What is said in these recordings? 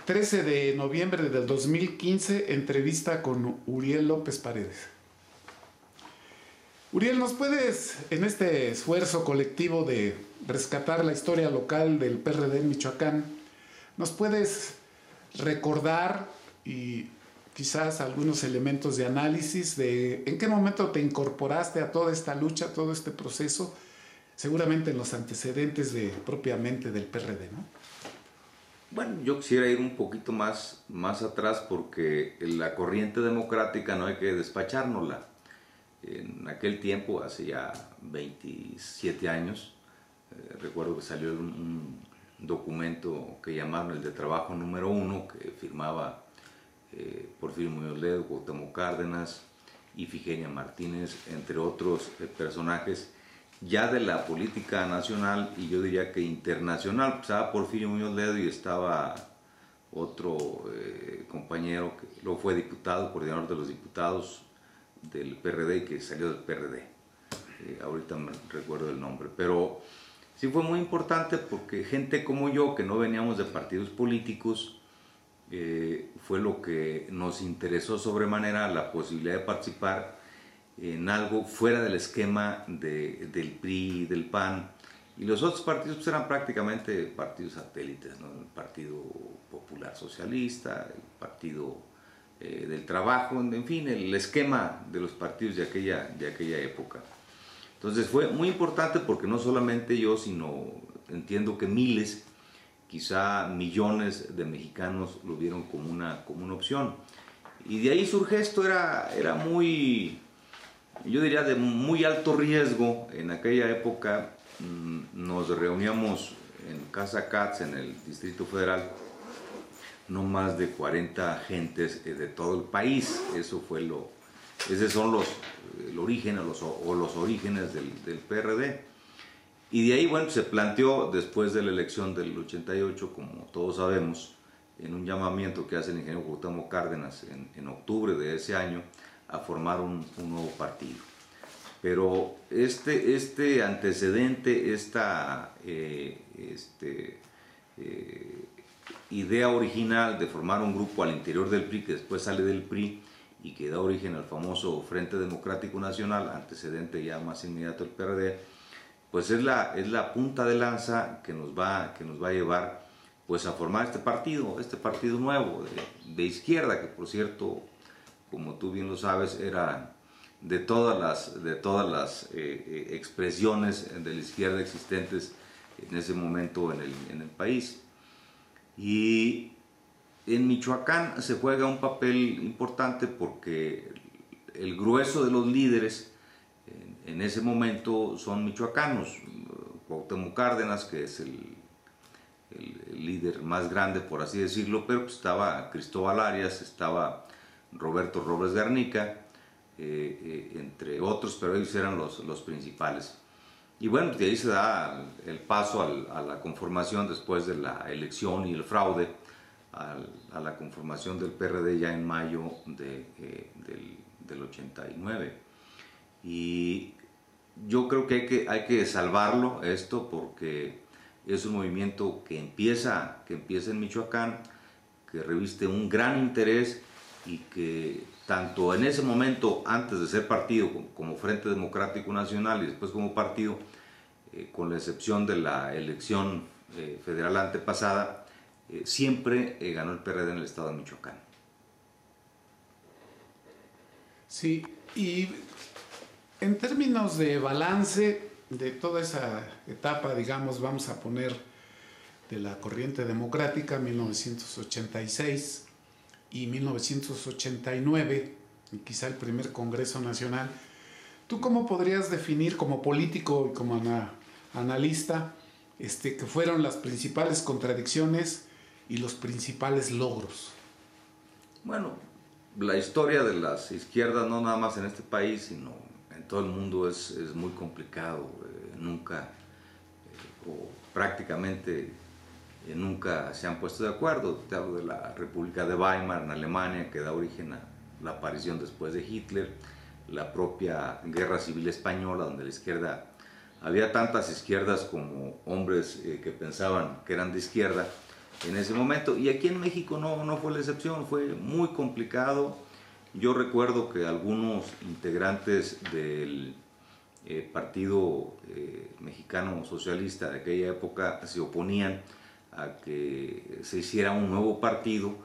13 de noviembre del 2015, entrevista con Uriel López Paredes. Uriel, ¿nos puedes, en este esfuerzo colectivo de rescatar la historia local del PRD en Michoacán, nos puedes recordar y quizás algunos elementos de análisis de en qué momento te incorporaste a toda esta lucha, a todo este proceso, seguramente en los antecedentes propiamente del PRD, ¿no? Bueno, yo quisiera ir un poquito más atrás porque la corriente democrática no hay que despachárnosla. En aquel tiempo, hace ya 27 años, recuerdo que salió un documento que llamaron el de trabajo número 1, que firmaba Porfirio Muñoz Ledo, Cuauhtémoc Cárdenas, Ifigenia Martínez, entre otros personajes ya de la política nacional y yo diría que internacional. Pues estaba Porfirio Muñoz Ledo y estaba otro compañero que luego fue diputado, coordinador de los diputados del PRD y que salió del PRD. Ahorita me recuerdo el nombre, pero sí fue muy importante porque gente como yo, que no veníamos de partidos políticos, fue lo que nos interesó sobremanera la posibilidad de participar en algo fuera del esquema del PRI y del PAN, y los otros partidos pues eran prácticamente partidos satélites, ¿no? El Partido Popular Socialista, el Partido del Trabajo, en fin, el esquema de los partidos de aquella época. Entonces fue muy importante porque no solamente yo, sino entiendo que miles, quizá millones de mexicanos lo vieron como una opción. Y de ahí surge esto, era muy, yo diría, de muy alto riesgo. En aquella época nos reuníamos en Casa Katz, en el Distrito Federal, no más de 40 gentes de todo el país. Esos son el origen o los orígenes del PRD. Y de ahí, bueno, se planteó después de la elección del 88, como todos sabemos, en un llamamiento que hace el ingeniero Cuauhtémoc Cárdenas en octubre de ese año, a formar un nuevo partido. Pero este antecedente, esta idea original de formar un grupo al interior del PRI, que después sale del PRI y que da origen al famoso Frente Democrático Nacional, antecedente ya más inmediato del PRD, pues es la punta de lanza que nos va a llevar pues a formar este partido nuevo de izquierda, que por cierto, como tú bien lo sabes, era de todas las expresiones de la izquierda existentes en ese momento en el país. Y en Michoacán se juega un papel importante porque el grueso de los líderes en ese momento son michoacanos. Cuauhtémoc Cárdenas, que es el líder más grande, por así decirlo, pero pues estaba Cristóbal Arias, estaba Roberto Robles Garnica, entre otros, pero ellos eran los principales. Y bueno, de ahí se da el paso a la conformación, después de la elección y el fraude, a la conformación del PRD ya en mayo del 89. Y yo creo que hay que salvarlo esto, porque es un movimiento que empieza en Michoacán, que reviste un gran interés y que tanto en ese momento, antes de ser partido, como Frente Democrático Nacional y después como partido, con la excepción de la elección federal antepasada, siempre ganó el PRD en el estado de Michoacán. Sí, y en términos de balance de toda esa etapa, digamos, vamos a poner de la corriente democrática, 1986 y 1989, y quizá el primer Congreso Nacional, ¿tú cómo podrías definir como político y como analista que fueron las principales contradicciones y los principales logros? Bueno, la historia de las izquierdas, no nada más en este país, sino en todo el mundo, es muy complicado. Nunca, o prácticamente nunca se han puesto de acuerdo. Te hablo de la República de Weimar en Alemania, que da origen a la aparición después de Hitler, la propia Guerra Civil Española, donde la izquierda, había tantas izquierdas como hombres que pensaban que eran de izquierda, en ese momento. Y aquí en México no fue la excepción, fue muy complicado. Yo recuerdo que algunos integrantes del Partido Mexicano Socialista de aquella época se oponían a que se hiciera un nuevo partido,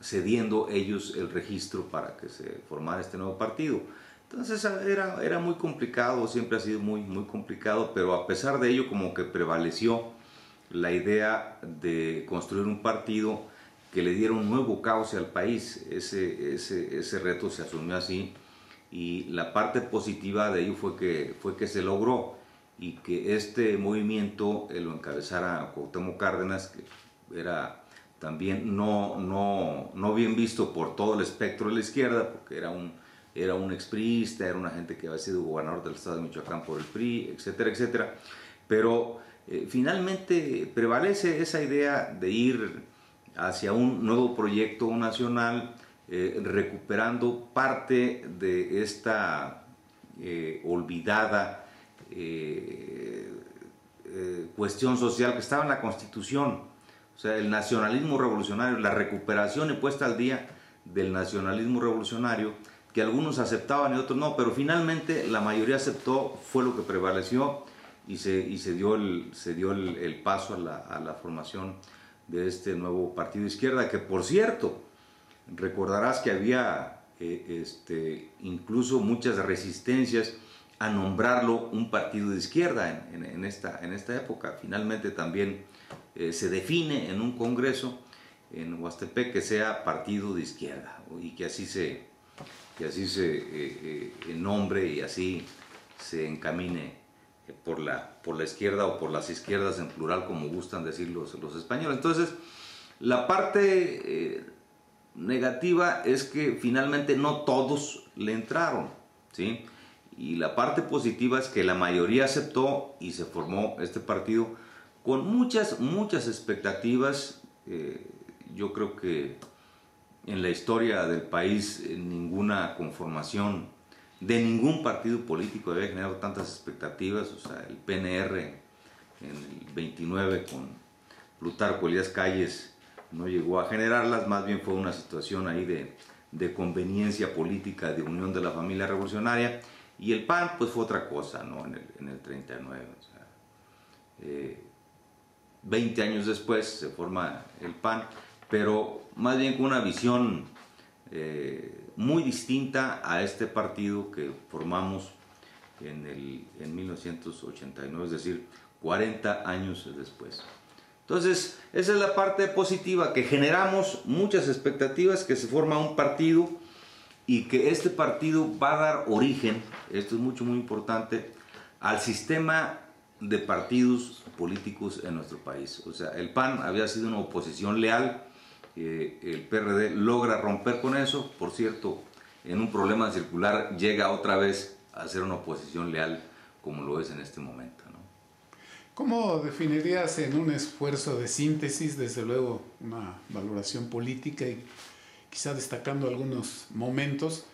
cediendo ellos el registro para que se formara este nuevo partido. Entonces era muy complicado, siempre ha sido muy complicado, pero a pesar de ello como que prevaleció la idea de construir un partido que le diera un nuevo cauce al país. Ese reto se asumió así, y la parte positiva de ello fue que se logró, y que este movimiento lo encabezara Cuauhtémoc Cárdenas, que era también no bien visto por todo el espectro de la izquierda, porque era un expriista, era una gente que había sido gobernador del estado de Michoacán por el PRI, etcétera, etcétera. Pero finalmente prevalece esa idea de ir hacia un nuevo proyecto nacional, recuperando parte de esta olvidada cuestión social que estaba en la Constitución. O sea, el nacionalismo revolucionario, la recuperación y puesta al día del nacionalismo revolucionario, que algunos aceptaban y otros no, pero finalmente la mayoría aceptó, fue lo que prevaleció, y se dio el paso a la formación de este nuevo partido de izquierda, que por cierto, recordarás que había incluso muchas resistencias a nombrarlo un partido de izquierda en esta época. Finalmente también se define en un congreso en Huastepec que sea partido de izquierda, y que así se nombre y así se encamine por la izquierda, o por las izquierdas en plural, como gustan decir los españoles. Entonces, la parte negativa es que finalmente no todos le entraron, ¿sí? Y la parte positiva es que la mayoría aceptó y se formó este partido con muchas expectativas. Yo creo que en la historia del país ninguna conformación de ningún partido político había generado tantas expectativas. O sea, el PNR en el 29 con Plutarco Elías Calles no llegó a generarlas, más bien fue una situación ahí de conveniencia política, de unión de la familia revolucionaria. Y el PAN pues fue otra cosa, ¿no? En el 39. O sea, 20 años después se forma el PAN, pero más bien con una visión muy distinta a este partido que formamos en 1989, es decir, 40 años después. Entonces, esa es la parte positiva, que generamos muchas expectativas, que se forma un partido, y que este partido va a dar origen, esto es muy importante, al sistema de partidos políticos en nuestro país. O sea, el PAN había sido una oposición leal, el PRD logra romper con eso. Por cierto, en un problema circular llega otra vez a ser una oposición leal, como lo es en este momento, ¿no? ¿Cómo definirías, en un esfuerzo de síntesis, desde luego una valoración política y quizá destacando algunos momentos,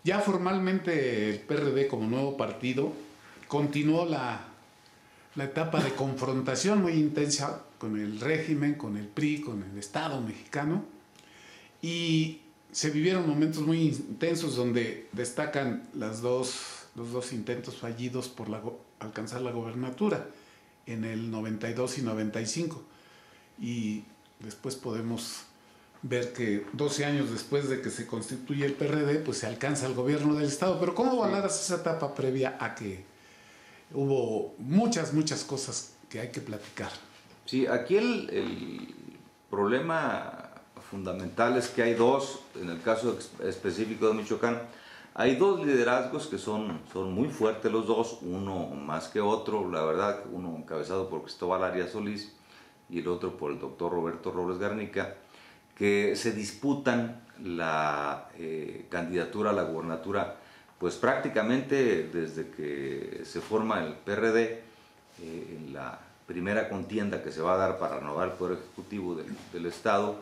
ya formalmente el PRD como nuevo partido continuó la etapa de confrontación muy intensa con el régimen, con el PRI, con el Estado mexicano, y se vivieron momentos muy intensos donde destacan los dos intentos fallidos por alcanzar la gobernatura en el 92 y 95, y después podemos ver que 12 años después de que se constituye el PRD, pues se alcanza el gobierno del Estado. Pero ¿cómo valoras esa etapa previa a que hubo muchas cosas que hay que platicar? Sí, aquí el problema fundamental es que hay dos, en el caso específico de Michoacán, hay dos liderazgos que son muy fuertes los dos, uno más que otro, la verdad, uno encabezado por Cristóbal Arias Solís y el otro por el doctor Roberto Robles Garnica, que se disputan la candidatura a la gobernatura, pues prácticamente desde que se forma el PRD, en la primera contienda que se va a dar para renovar el Poder Ejecutivo del Estado,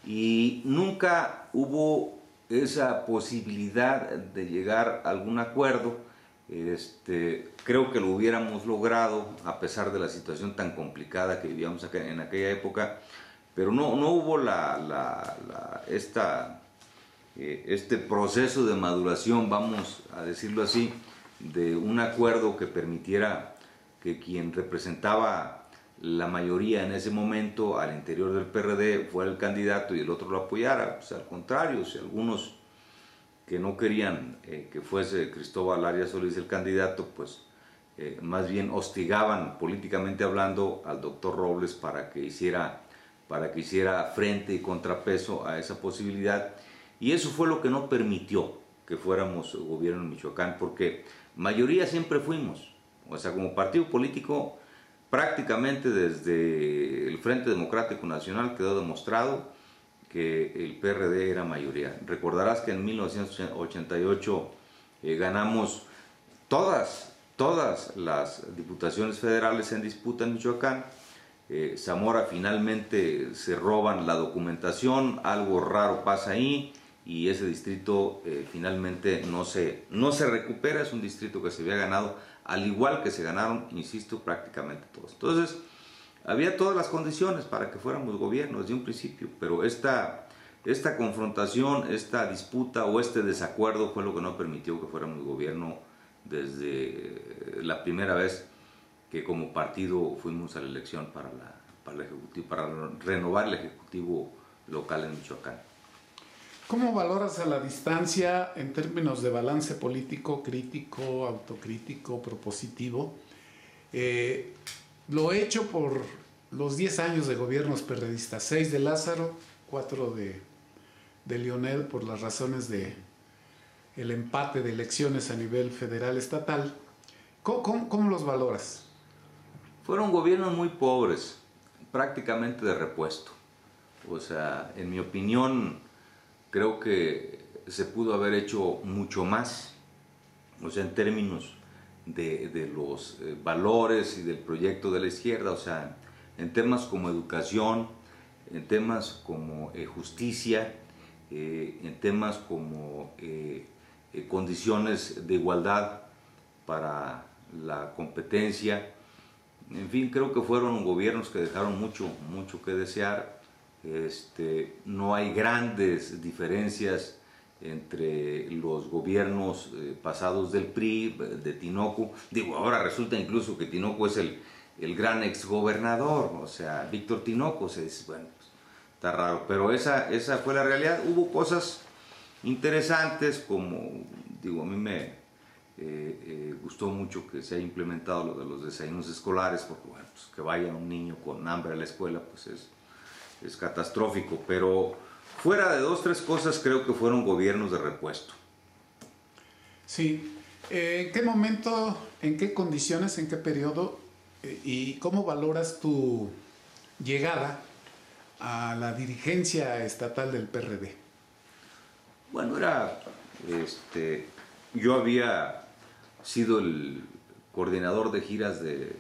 y nunca hubo esa posibilidad de llegar a algún acuerdo Creo que lo hubiéramos logrado a pesar de la situación tan complicada que vivíamos en aquella época, pero no hubo este proceso de maduración, vamos a decirlo así, de un acuerdo que permitiera que quien representaba la mayoría en ese momento al interior del PRD fuera el candidato y el otro lo apoyara. Pues al contrario, si algunos que no querían que fuese Cristóbal Arias Solís el candidato, pues más bien hostigaban políticamente hablando al doctor Robles para que hiciera frente y contrapeso a esa posibilidad, y eso fue lo que no permitió que fuéramos gobierno en Michoacán, porque mayoría siempre fuimos, o sea, como partido político prácticamente desde el Frente Democrático Nacional quedó demostrado que el PRD era mayoría. Recordarás que en 1988 ganamos todas las diputaciones federales en disputa en Michoacán. Zamora finalmente se roban la documentación, algo raro pasa ahí y ese distrito finalmente no se recupera. Es un distrito que se había ganado, al igual que se ganaron, insisto, prácticamente todos. Entonces, había todas las condiciones para que fuéramos gobierno desde un principio, pero esta confrontación, esta disputa o este desacuerdo fue lo que no permitió que fuéramos gobierno desde la primera vez que como partido fuimos a la elección para renovar el Ejecutivo local en Michoacán. ¿Cómo valoras a la distancia en términos de balance político, crítico, autocrítico, propositivo? Lo hecho por los 10 años de gobiernos perredistas, 6 de Lázaro, 4 de Leonel, por las razones de el empate de elecciones a nivel federal estatal. ¿Cómo los valoras? Fueron gobiernos muy pobres, prácticamente de repuesto. O sea, en mi opinión, creo que se pudo haber hecho mucho más, o sea, en términos de los valores y del proyecto de la izquierda, o sea, en temas como educación, en temas como justicia, en temas como condiciones de igualdad para la competencia. En fin, creo que fueron gobiernos que dejaron mucho que desear. No hay grandes diferencias entre los gobiernos pasados del PRI, de Tinoco. Digo, ahora resulta incluso que Tinoco es el gran exgobernador, o sea, Víctor Tinoco. Se dice, bueno, pues, está raro, pero esa fue la realidad. Hubo cosas interesantes como, digo, a mí me gustó mucho que se haya implementado lo de los desayunos escolares, porque bueno, pues, que vaya un niño con hambre a la escuela, pues es catastrófico, pero fuera de 2 o 3 cosas creo que fueron gobiernos de repuesto. Sí. ¿En qué momento, en qué condiciones, en qué periodo y cómo valoras tu llegada a la dirigencia estatal del PRD? Bueno, yo había sido el coordinador de giras de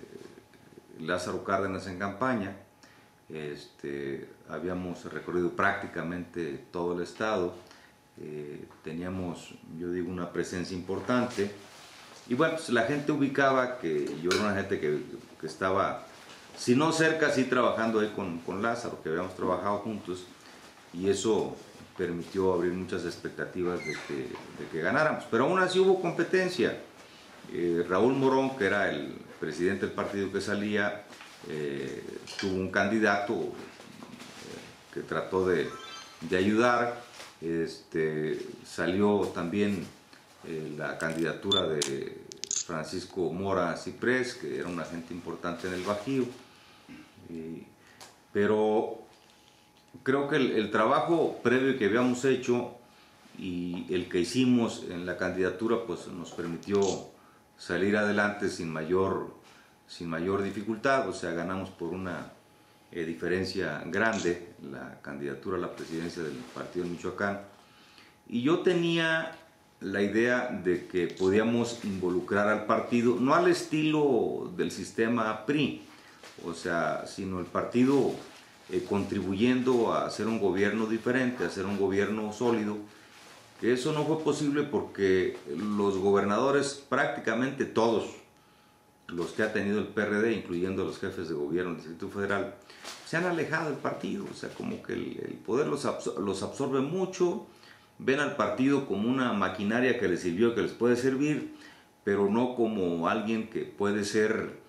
Lázaro Cárdenas en campaña. Habíamos recorrido prácticamente todo el estado, teníamos, yo digo, una presencia importante, y bueno, pues la gente ubicaba que yo era una gente que estaba, si no cerca, sí trabajando ahí con Lázaro, que habíamos trabajado juntos, y eso permitió abrir muchas expectativas de que ganáramos, pero aún así hubo competencia. Raúl Morón, que era el presidente del partido que salía, tuvo un candidato que trató de ayudar. Salió también la candidatura de Francisco Mora Ciprés, que era un agente importante en el Bajío, pero creo que el trabajo previo que habíamos hecho y el que hicimos en la candidatura pues nos permitió salir adelante sin mayor dificultad. O sea, ganamos por una diferencia grande la candidatura a la presidencia del partido en Michoacán, y yo tenía la idea de que podíamos involucrar al partido, no al estilo del sistema PRI, o sea, sino el partido contribuyendo a hacer un gobierno diferente, a hacer un gobierno sólido, que eso no fue posible porque los gobernadores, prácticamente todos los que ha tenido el PRD, incluyendo los jefes de gobierno del Distrito Federal, se han alejado del partido, o sea, como que el poder los absorbe mucho, ven al partido como una maquinaria que les sirvió, que les puede servir, pero no como alguien que puede ser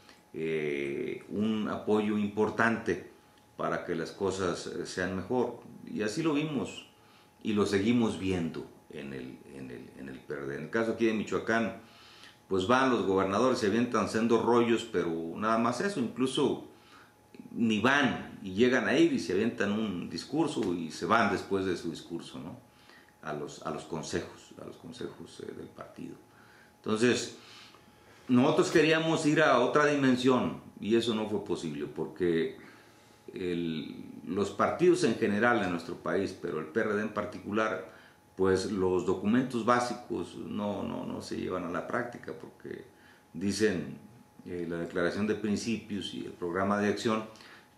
un apoyo importante para que las cosas sean mejor. Y así lo vimos y lo seguimos viendo en el PRD. En el caso aquí de Michoacán, pues van los gobernadores, se avientan sendos rollos, pero nada más eso, incluso ni van y llegan a ir y se avientan un discurso y se van después de su discurso, ¿no? a los consejos del partido. Entonces, nosotros queríamos ir a otra dimensión y eso no fue posible porque los partidos en general en nuestro país, pero el PRD en particular, pues los documentos básicos no se llevan a la práctica porque dicen la declaración de principios y el programa de acción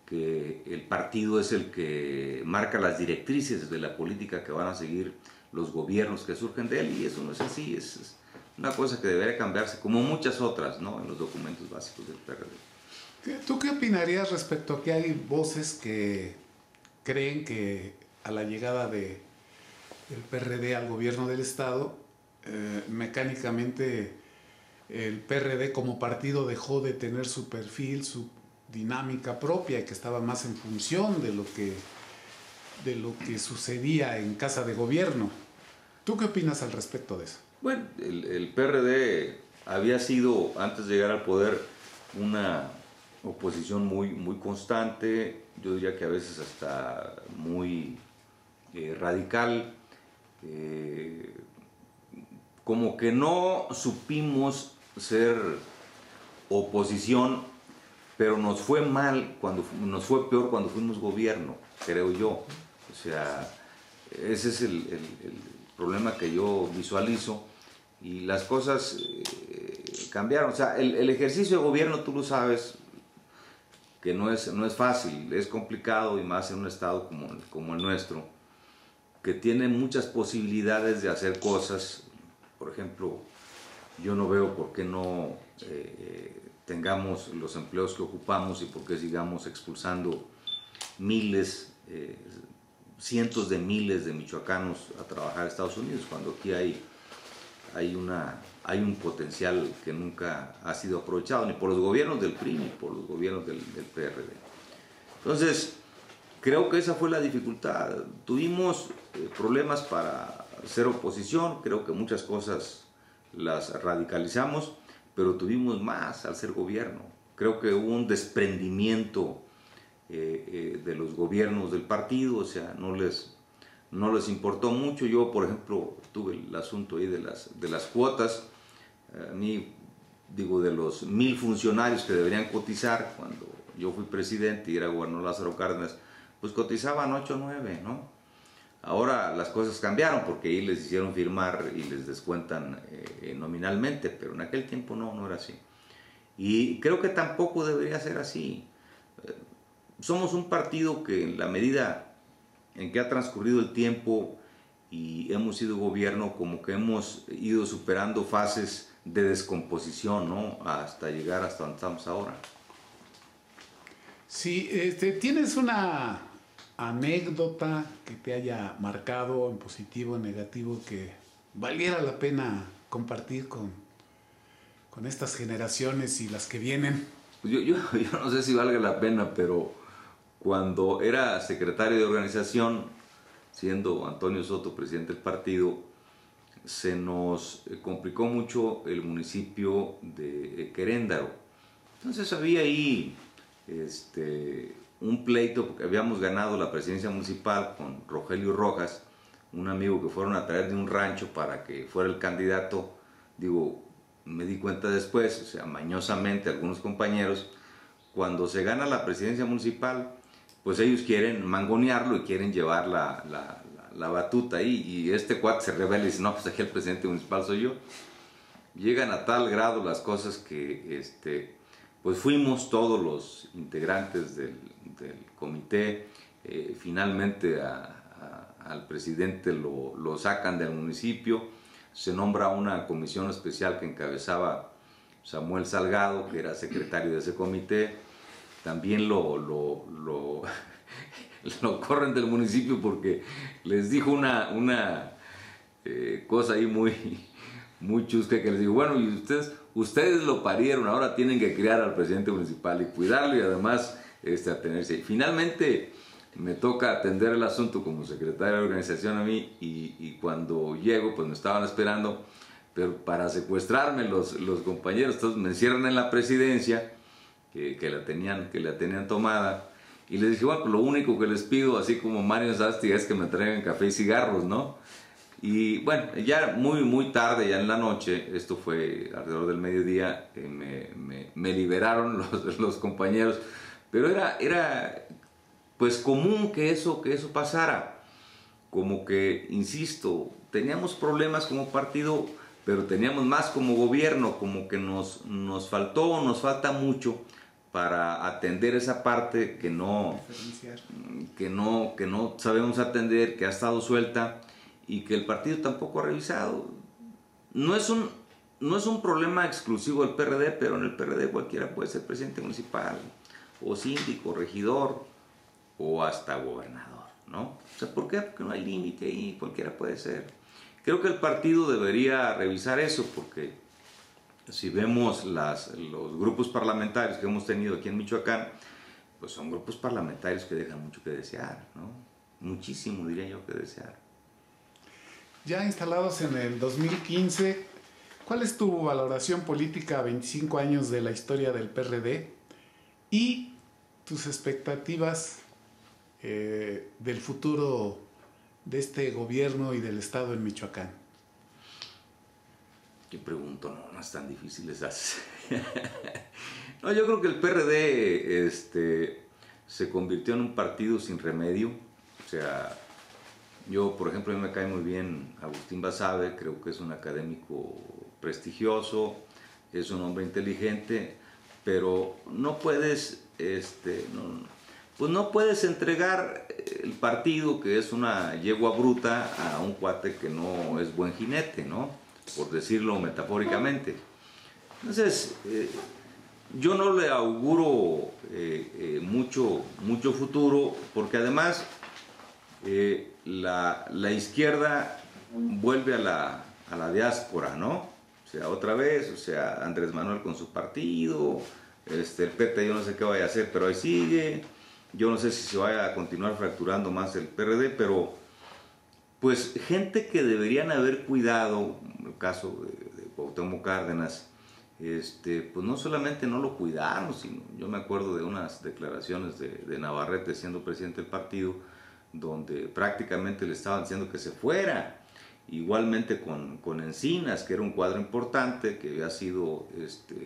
que el partido es el que marca las directrices de la política que van a seguir los gobiernos que surgen de él, y eso no es así, es una cosa que debería cambiarse como muchas otras, ¿no?, en los documentos básicos del PRD. ¿Tú qué opinarías respecto a que hay voces que creen que a la llegada del PRD al gobierno del Estado, mecánicamente el PRD como partido dejó de tener su perfil, su dinámica propia, y que estaba más en función de lo que sucedía en casa de gobierno? ¿Tú qué opinas al respecto de eso? Bueno, el PRD había sido, antes de llegar al poder, una oposición muy constante, yo diría que a veces hasta muy radical, como que no supimos ser oposición, pero nos fue peor cuando fuimos gobierno, creo yo. O sea, ese es el problema que yo visualizo, y las cosas cambiaron. O sea, el ejercicio de gobierno, tú lo sabes, que no es fácil, es complicado, y más en un estado como el nuestro, que tiene muchas posibilidades de hacer cosas. Por ejemplo, yo no veo por qué no tengamos los empleos que ocupamos y por qué sigamos expulsando miles, cientos de miles de michoacanos a trabajar a Estados Unidos, cuando aquí hay un potencial que nunca ha sido aprovechado, ni por los gobiernos del PRI, ni por los gobiernos del PRD. Entonces, creo que esa fue la dificultad. Tuvimos problemas para ser oposición, creo que muchas cosas las radicalizamos, pero tuvimos más al ser gobierno. Creo que hubo un desprendimiento de los gobiernos del partido, o sea, no les importó mucho. Yo, por ejemplo, tuve el asunto ahí de las cuotas. A mí, digo, de los 1,000 funcionarios que deberían cotizar, cuando yo fui presidente y era gobernador Lázaro Cárdenas, pues cotizaban 8 o 9, ¿no? Ahora las cosas cambiaron porque ahí les hicieron firmar y les descuentan nominalmente, pero en aquel tiempo no era así. Y creo que tampoco debería ser así. Somos un partido que, en la medida en que ha transcurrido el tiempo y hemos sido gobierno, como que hemos ido superando fases de descomposición, ¿no?, hasta llegar hasta donde estamos ahora. Sí, ¿tienes una anécdota que te haya marcado en positivo o en negativo que valiera la pena compartir con estas generaciones y las que vienen? Yo no sé si valga la pena, pero cuando era secretario de organización, siendo Antonio Soto presidente del partido, se nos complicó mucho el municipio de Queréndaro. Entonces había ahí un pleito, porque habíamos ganado la presidencia municipal con Rogelio Rojas, un amigo que fueron a traer de un rancho para que fuera el candidato. Digo, me di cuenta después, o sea, mañosamente algunos compañeros, cuando se gana la presidencia municipal, pues ellos quieren mangonearlo y quieren llevar la batuta ahí, y este cuate se revela y dice, no, pues aquí el presidente municipal soy yo. Llegan a tal grado las cosas que pues fuimos todos los integrantes del comité finalmente a al presidente lo sacan del municipio, se nombra una comisión especial que encabezaba Samuel Salgado, que era secretario de ese comité. También lo corren del municipio porque les dijo una cosa ahí muy chusca, que les dijo, bueno, y ustedes lo parieron, ahora tienen que criar al presidente municipal y cuidarlo y además atenerse. Y finalmente me toca atender el asunto como secretario de organización a mí, y cuando llego pues me estaban esperando, pero para secuestrarme los compañeros. Entonces me encierran en la presidencia, que la tenían tomada, y les dije, bueno, pues lo único que les pido, así como Mario Sasti, es que me traigan café y cigarros, ¿no? Y bueno, ya muy tarde, ya en la noche, esto fue alrededor del mediodía, me liberaron los compañeros, pero era pues común que eso pasara. Como que, insisto, teníamos problemas como partido, pero teníamos más como gobierno, como que nos falta mucho para atender esa parte que no sabemos atender, que ha estado suelta y que el partido tampoco ha revisado. No es un problema exclusivo del PRD, pero en el PRD cualquiera puede ser presidente municipal, o síndico, regidor, o hasta gobernador, ¿no? O sea, ¿por qué? Porque no hay límite ahí, cualquiera puede ser. Creo que el partido debería revisar eso, porque si vemos los grupos parlamentarios que hemos tenido aquí en Michoacán, pues son grupos parlamentarios que dejan mucho que desear, ¿no? Muchísimo, diría yo, que desear. Ya instalados en el 2015, ¿cuál es tu valoración política a 25 años de la historia del PRD y tus expectativas del futuro de este gobierno y del estado en Michoacán? Qué pregunto, no es tan difícil esas. No, yo creo que el PRD se convirtió en un partido sin remedio. O sea, yo, por ejemplo, a mí me cae muy bien Agustín Basabe, creo que es un académico prestigioso, es un hombre inteligente, pero no puedes, pues no puedes entregar el partido, que es una yegua bruta, a un cuate que no es buen jinete, ¿no? Por decirlo metafóricamente. Entonces, yo no le auguro mucho futuro, porque además la izquierda vuelve a la diáspora, ¿no? O sea, otra vez, o sea, Andrés Manuel con su partido, el PT yo no sé qué vaya a hacer, pero ahí sigue. Yo no sé si se vaya a continuar fracturando más el PRD, pero pues gente que deberían haber cuidado, en el caso de Cuauhtémoc Cárdenas, pues no solamente no lo cuidaron, sino yo me acuerdo de unas declaraciones de Navarrete siendo presidente del partido, donde prácticamente le estaban diciendo que se fuera. Igualmente con Encinas, que era un cuadro importante, que había sido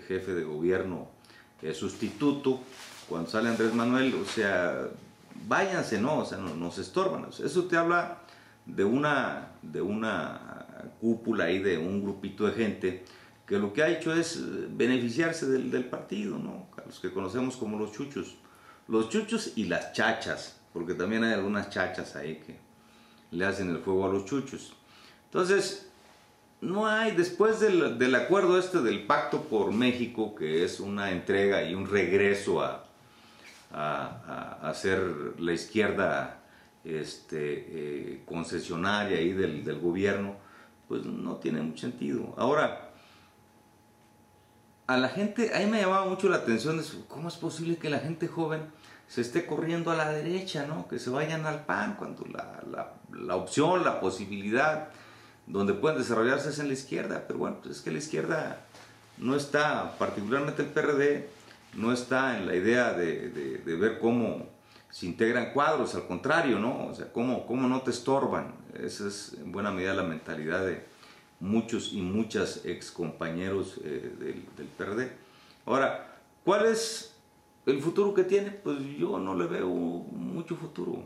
jefe de gobierno sustituto. Cuando sale Andrés Manuel, o sea, váyanse, ¿no? O sea, nos estorban. O sea, eso te habla de una cúpula ahí, de un grupito de gente que lo que ha hecho es beneficiarse del partido, ¿no? A los que conocemos como los chuchos y las chachas, porque también hay algunas chachas ahí que le hacen el fuego a los chuchos. Entonces, no hay, después del acuerdo del Pacto por México, que es una entrega y un regreso a ser la izquierda concesionaria ahí del gobierno, pues no tiene mucho sentido. Ahora, a la gente, a mí me llamaba mucho la atención de cómo es posible que la gente joven se esté corriendo a la derecha, ¿no? Que se vayan al PAN, cuando la opción, la posibilidad donde pueden desarrollarse es en la izquierda. Pero bueno, pues es que la izquierda no está, particularmente el PRD, no está en la idea de ver cómo se integran cuadros, al contrario, ¿no? O sea, cómo no te estorban. Esa es en buena medida la mentalidad de muchos y muchas excompañeros del PRD. Ahora, ¿cuál es el futuro que tiene? Pues yo no le veo mucho futuro.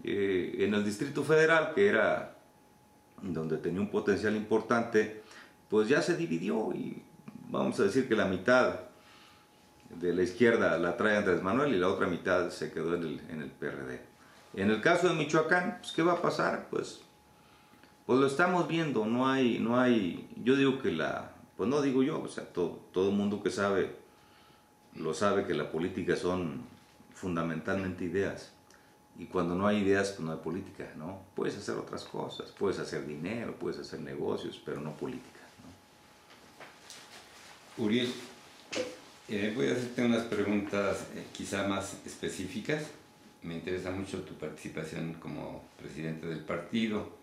En el Distrito Federal, que era donde tenía un potencial importante, pues ya se dividió, y vamos a decir que la mitad de la izquierda la trae Andrés Manuel y la otra mitad se quedó en el PRD. En el caso de Michoacán, pues, ¿qué va a pasar? Pues lo estamos viendo, no hay, yo digo que pues no digo yo, o sea, todo el mundo que sabe, lo sabe que la política son fundamentalmente ideas. Y cuando no hay ideas, pues no hay política, ¿no? Puedes hacer otras cosas, puedes hacer dinero, puedes hacer negocios, pero no política, ¿no? Uriel, voy a hacerte unas preguntas quizá más específicas. Me interesa mucho tu participación como presidente del partido.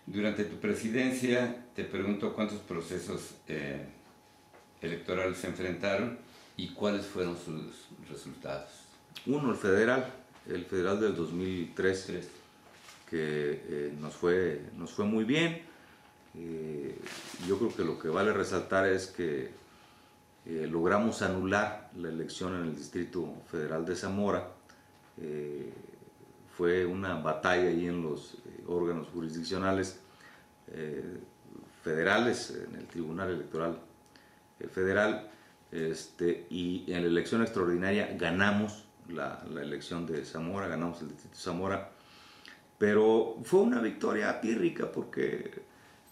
Durante tu presidencia, te pregunto cuántos procesos electorales se enfrentaron y cuáles fueron sus resultados. Uno, el federal del 2003, que nos fue muy bien. Yo creo que lo que vale resaltar es que logramos anular la elección en el Distrito Federal de Zamora. Fue una batalla ahí en los órganos jurisdiccionales federales, en el Tribunal Electoral Federal, y en la elección extraordinaria ganamos la elección de Zamora, ganamos el distrito de Zamora, pero fue una victoria pírrica porque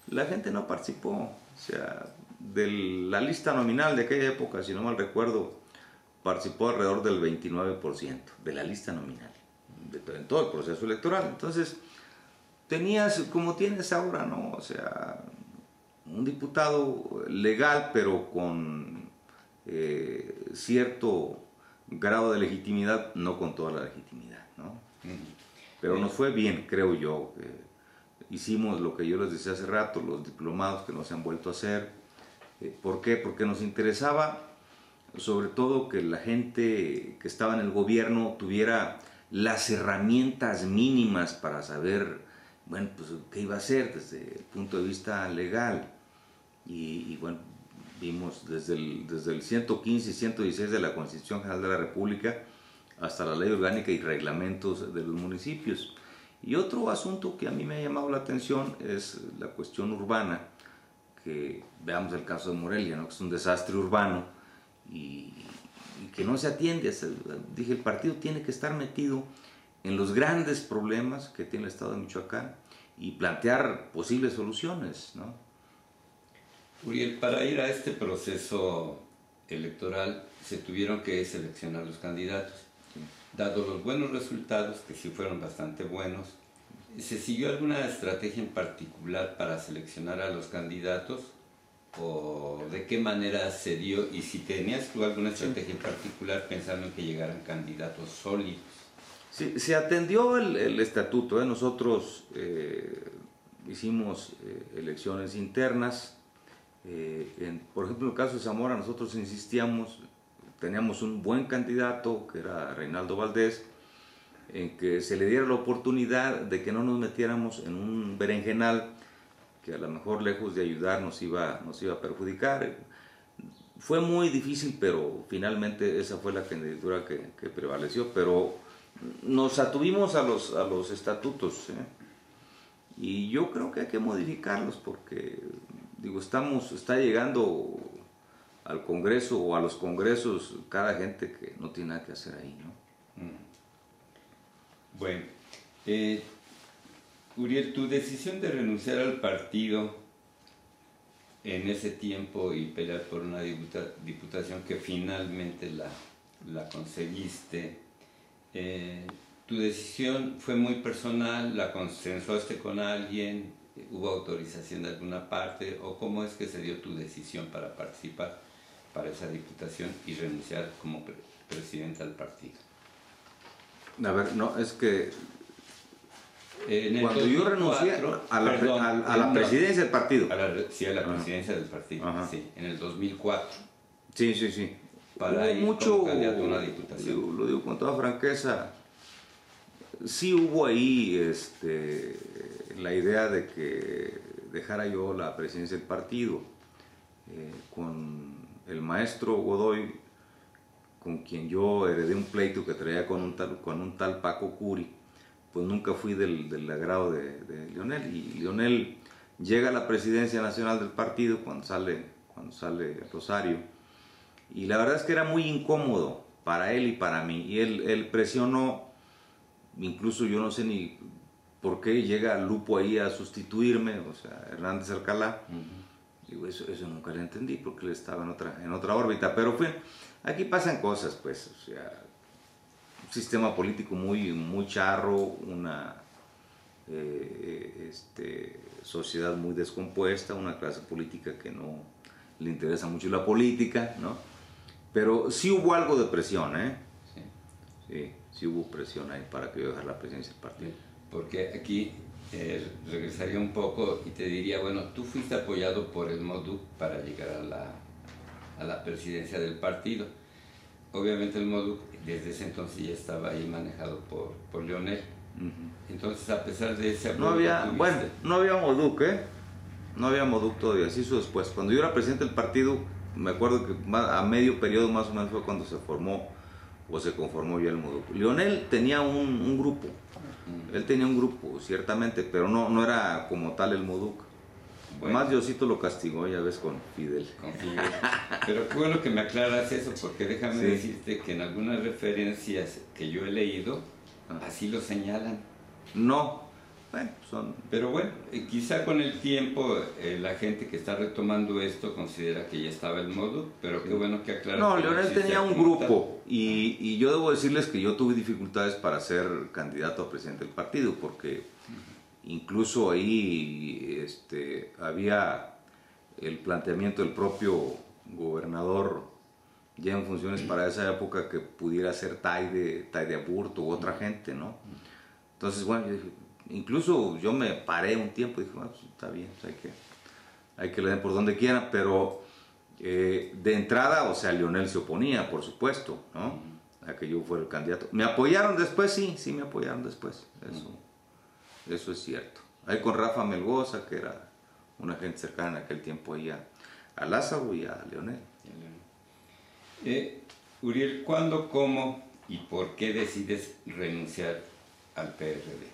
la gente no participó. O sea, de la lista nominal de aquella época, si no mal recuerdo, participó alrededor del 29% de la lista nominal, en todo el proceso electoral. Entonces, tenías, como tienes ahora, ¿no? O sea, un diputado legal, pero con cierto grado de legitimidad, no con toda la legitimidad, ¿no? Pero nos fue bien, creo yo. Hicimos lo que yo les decía hace rato, los diplomados que no se han vuelto a hacer. ¿Por qué? Porque nos interesaba, sobre todo, que la gente que estaba en el gobierno tuviera las herramientas mínimas para saber, bueno, pues qué iba a hacer desde el punto de vista legal. Y bueno, vimos desde el 115 y 116 de la Constitución General de la República hasta la Ley Orgánica y Reglamentos de los municipios. Y otro asunto que a mí me ha llamado la atención es la cuestión urbana, que veamos el caso de Morelia, ¿no? Que es un desastre urbano y que no se atiende. Dije, el partido tiene que estar metido en los grandes problemas que tiene el Estado de Michoacán y plantear posibles soluciones, ¿no? Uriel, para ir a este proceso electoral se tuvieron que seleccionar los candidatos. Dado los buenos resultados, que sí fueron bastante buenos, ¿se siguió alguna estrategia en particular para seleccionar a los candidatos? ¿O de qué manera se dio? Y si tenías tú alguna estrategia en particular pensando en que llegaran candidatos sólidos. Sí, se atendió el estatuto. Nosotros hicimos elecciones internas. Por ejemplo, en el caso de Zamora, nosotros insistíamos, teníamos un buen candidato, que era Reinaldo Valdés, en que se le diera la oportunidad de que no nos metiéramos en un berenjenal que a lo mejor, lejos de ayudar, nos iba a perjudicar. Fue muy difícil, pero finalmente esa fue la candidatura que prevaleció, pero nos atuvimos a los estatutos, y yo creo que hay que modificarlos porque, digo, está llegando al Congreso o a los congresos cada gente que no tiene nada que hacer ahí, ¿no? Bueno, Uriel, tu decisión de renunciar al partido en ese tiempo y pelear por una diputación que finalmente la conseguiste, ¿tu decisión fue muy personal? ¿La consensuaste con alguien? ¿Hubo autorización de alguna parte? ¿O cómo es que se dio tu decisión para participar para esa diputación y renunciar como presidente al partido? A ver, no, es que cuando 2004, yo renuncié a la presidencia del partido. Sí, a la presidencia del partido, sí, en el 2004. Sí. Para ir como candidato a una diputación. Lo digo con toda franqueza, sí hubo ahí la idea de que dejara yo la presidencia del partido. Con el maestro Godoy, con quien yo heredé un pleito que traía con un tal Paco Curi, pues nunca fui del agrado de Leonel. Y Leonel llega a la presidencia nacional del partido cuando sale Rosario, y la verdad es que era muy incómodo para él y para mí, y él presionó incluso yo no sé ni por qué llega Lupo ahí a sustituirme, o sea, Hernández Alcalá. Digo, eso nunca lo entendí, porque él estaba en otra órbita. Pero aquí pasan cosas, pues, o sea, un sistema político muy charro, una sociedad muy descompuesta, una clase política que no le interesa mucho la política, ¿no? Pero sí hubo algo de presión, ¿eh? Sí hubo presión ahí para que yo dejara la presidencia del partido. Porque aquí regresaría un poco y te diría, bueno, tú fuiste apoyado por el MODUC para llegar a la presidencia del partido. Obviamente el MODUC desde ese entonces ya estaba ahí manejado por Leonel. Entonces, a pesar de ese apoyo no había MODUC, ¿eh? No había MODUC todavía, se hizo después. Cuando yo era presidente del partido, me acuerdo que a medio periodo más o menos fue cuando se formó o se conformó ya el MODUC. Leonel tenía un grupo, él tenía un grupo, ciertamente, pero no era como tal el MODUC. Bueno, más Diosito lo castigó, ya ves, con Fidel. Pero qué bueno que me aclaras eso, porque déjame decirte que en algunas referencias que yo he leído, así lo señalan. No, bueno, Pero bueno, quizá con el tiempo la gente que está retomando esto considera que ya estaba el MODUC, pero qué bueno que aclaras. No, Leonel tenía un grupo y yo debo decirles que yo tuve dificultades para ser candidato a presidente del partido, porque incluso ahí había el planteamiento del propio gobernador ya en funciones para esa época que pudiera ser Taide Aburto u otra gente, ¿no? Entonces, bueno, yo dije, incluso yo me paré un tiempo y dije, bueno, pues, está bien, pues hay que leer por donde quieran, pero de entrada, o sea, Leonel se oponía, por supuesto, ¿no? A que yo fuera el candidato. ¿Me apoyaron después? Sí me apoyaron después, eso es cierto. Ahí con Rafa Melgoza, que era una gente cercana en aquel tiempo ahí a Lázaro y a Leonel. Uriel, ¿cuándo, cómo y por qué decides renunciar al PRD?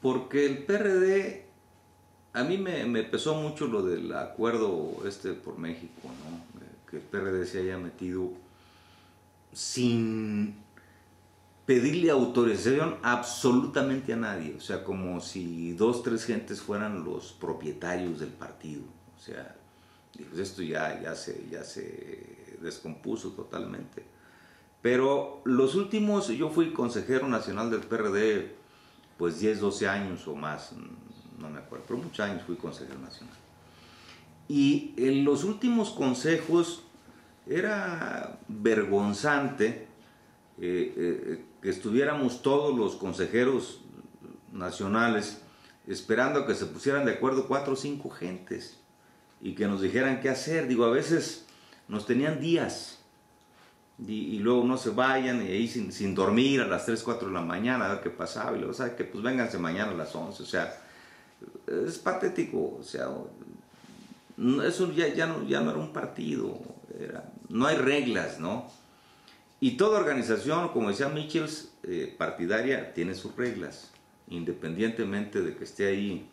Porque el PRD, a mí me pesó mucho lo del acuerdo por México, ¿no? Que el PRD se haya metido sin pedirle autorización absolutamente a nadie, o sea, como si 2, 3 gentes fueran los propietarios del partido, o sea, pues esto ya se descompuso totalmente. Pero los últimos, yo fui consejero nacional del PRD, pues 10, 12 años o más, no me acuerdo, pero muchos años fui consejero nacional. Y en los últimos consejos era vergonzante que estuviéramos todos los consejeros nacionales esperando a que se pusieran de acuerdo 4 o 5 gentes y que nos dijeran qué hacer. Digo, a veces nos tenían días y luego no se vayan y ahí sin dormir a las 3, 4 de la mañana a ver qué pasaba y luego, ¿sabes qué? Pues vénganse mañana a las 11, o sea, es patético, o sea, eso ya no era un partido, no hay reglas, ¿no? Y toda organización, como decía Michels, partidaria, tiene sus reglas, independientemente de que esté ahí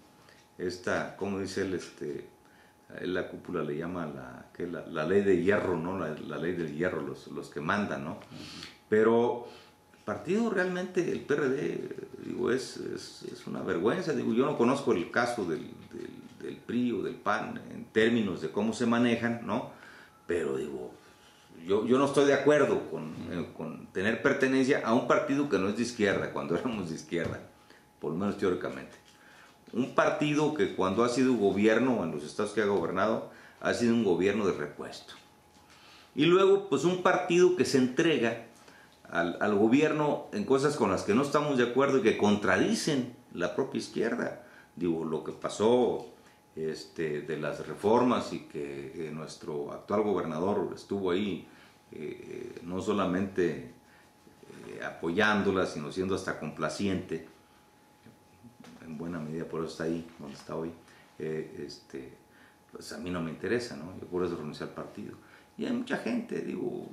¿cómo dice él? La cúpula le llama la ley de hierro, ¿no? La ley del hierro, los que mandan, ¿no? Pero el partido realmente, el PRD, digo, es una vergüenza. Digo, yo no conozco el caso del PRI o del PAN en términos de cómo se manejan, ¿no? Pero digo, yo no estoy de acuerdo con tener pertenencia a un partido que no es de izquierda, cuando éramos de izquierda, por lo menos teóricamente. Un partido que cuando ha sido gobierno en los estados que ha gobernado, ha sido un gobierno de repuesto. Y luego, pues un partido que se entrega al gobierno en cosas con las que no estamos de acuerdo y que contradicen la propia izquierda. Digo, lo que pasó de las reformas y que nuestro actual gobernador estuvo ahí no solamente apoyándolas, sino siendo hasta complaciente, en buena medida por eso está ahí, donde está hoy, pues a mí no me interesa, ¿no? Yo por eso renuncié al partido. Y hay mucha gente, digo,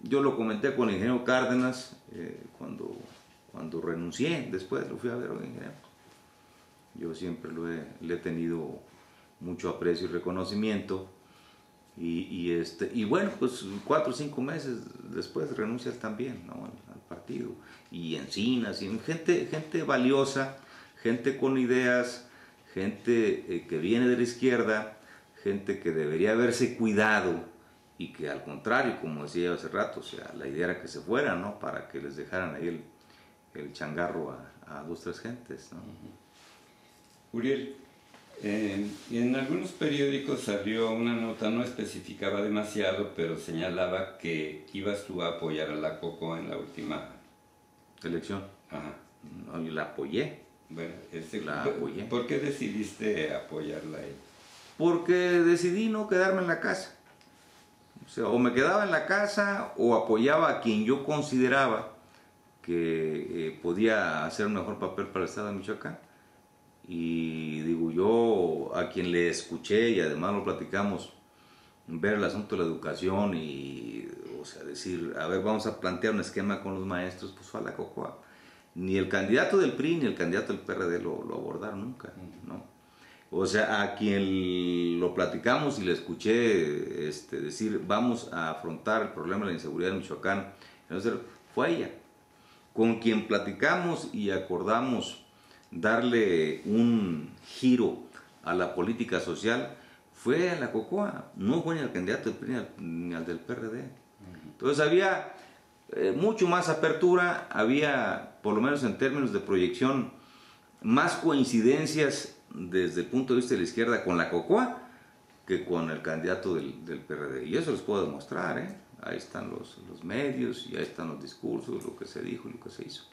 yo lo comenté con el ingeniero Cárdenas cuando renuncié, después lo fui a ver al ingeniero. Yo siempre le he tenido mucho aprecio y reconocimiento Y bueno, pues 4 o 5 meses después renuncia él también, ¿no? al partido. Y Encinas, y gente valiosa, gente con ideas, gente que viene de la izquierda, gente que debería haberse cuidado y que al contrario, como decía yo hace rato, o sea, la idea era que se fueran, ¿no? Para que les dejaran ahí el changarro a 2 o 3 gentes, ¿no? Uriel, en algunos periódicos salió una nota, no especificaba demasiado, pero señalaba que ibas tú a apoyar a la Coco en la última Elección. Ajá. No, yo la apoyé. Bueno, La apoyé. ¿por qué decidiste apoyarla a ella? Porque decidí no quedarme en la casa. O sea, o me quedaba en la casa o apoyaba a quien yo consideraba que podía hacer un mejor papel para el Estado de Michoacán. Y digo, yo a quien le escuché y además lo platicamos, ver el asunto de la educación y, o sea, decir, a ver, vamos a plantear un esquema con los maestros, pues fue a la Cocoa. Ni el candidato del PRI ni el candidato del PRD lo abordaron nunca, ¿no? O sea, a quien lo platicamos y le escuché decir, vamos a afrontar el problema de la inseguridad en Michoacán, entonces fue a ella. Con quien platicamos y acordamos darle un giro a la política social fue a la Cocoa, no fue ni al candidato del PRI ni al del PRD. Entonces había mucho más apertura, había, por lo menos en términos de proyección, más coincidencias desde el punto de vista de la izquierda con la Cocoa que con el candidato del PRD. Y eso les puedo demostrar, ¿eh? Ahí están los medios, y ahí están los discursos, lo que se dijo y lo que se hizo.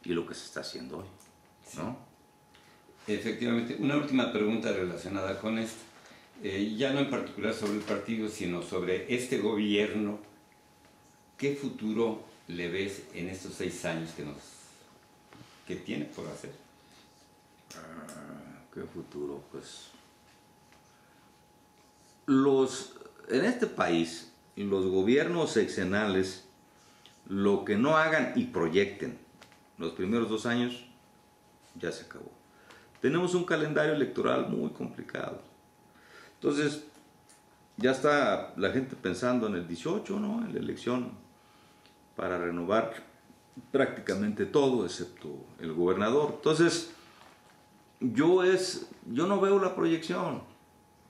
Y lo que se está haciendo hoy, ¿no? Efectivamente. Una última pregunta relacionada con esto. Ya no en particular sobre el partido, sino sobre este gobierno. ¿Qué futuro le ves en estos 6 años que tiene por hacer? ¿Qué futuro? Pues en este país, los gobiernos sexenales, lo que no hagan y proyecten los primeros 2 años, ya se acabó. Tenemos un calendario electoral muy complicado. Entonces, ya está la gente pensando en el 18, ¿no? En la elección para renovar prácticamente todo, excepto el gobernador. Entonces, yo no veo la proyección.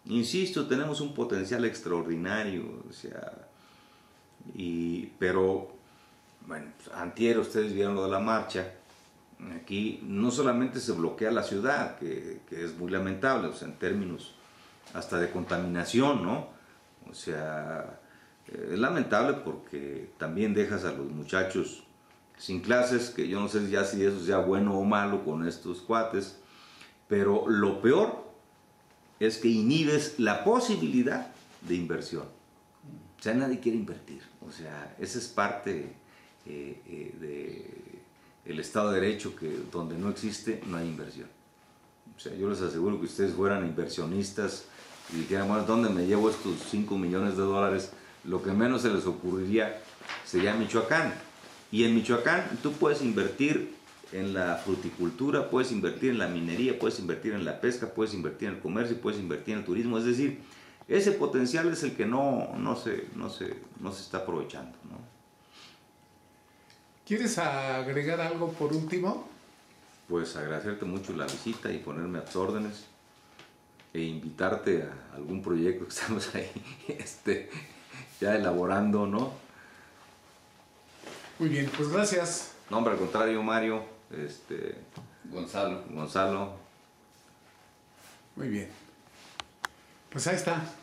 Insisto, tenemos un potencial extraordinario, o sea, pero, bueno, antier ustedes vieron lo de la marcha. Aquí no solamente se bloquea la ciudad, que es muy lamentable, o sea, en términos hasta de contaminación, ¿no? O sea, es lamentable porque también dejas a los muchachos sin clases, que yo no sé ya si eso sea bueno o malo con estos cuates, pero lo peor es que inhibes la posibilidad de inversión. O sea, nadie quiere invertir. O sea, esa es parte del Estado de Derecho, que donde no existe, no hay inversión. O sea, yo les aseguro que ustedes fueran inversionistas y dijeran, bueno, ¿dónde me llevo estos 5 millones de dólares? Lo que menos se les ocurriría sería Michoacán. Y en Michoacán tú puedes invertir en la fruticultura, puedes invertir en la minería, puedes invertir en la pesca, puedes invertir en el comercio, puedes invertir en el turismo. Es decir, ese potencial es el que no se está aprovechando, ¿no? ¿Quieres agregar algo por último? Pues agradecerte mucho la visita y ponerme a tus órdenes e invitarte a algún proyecto que estamos ahí ya elaborando, ¿no? Muy bien, pues gracias. No, hombre, al contrario, Mario, Gonzalo. Gonzalo. Muy bien. Pues ahí está.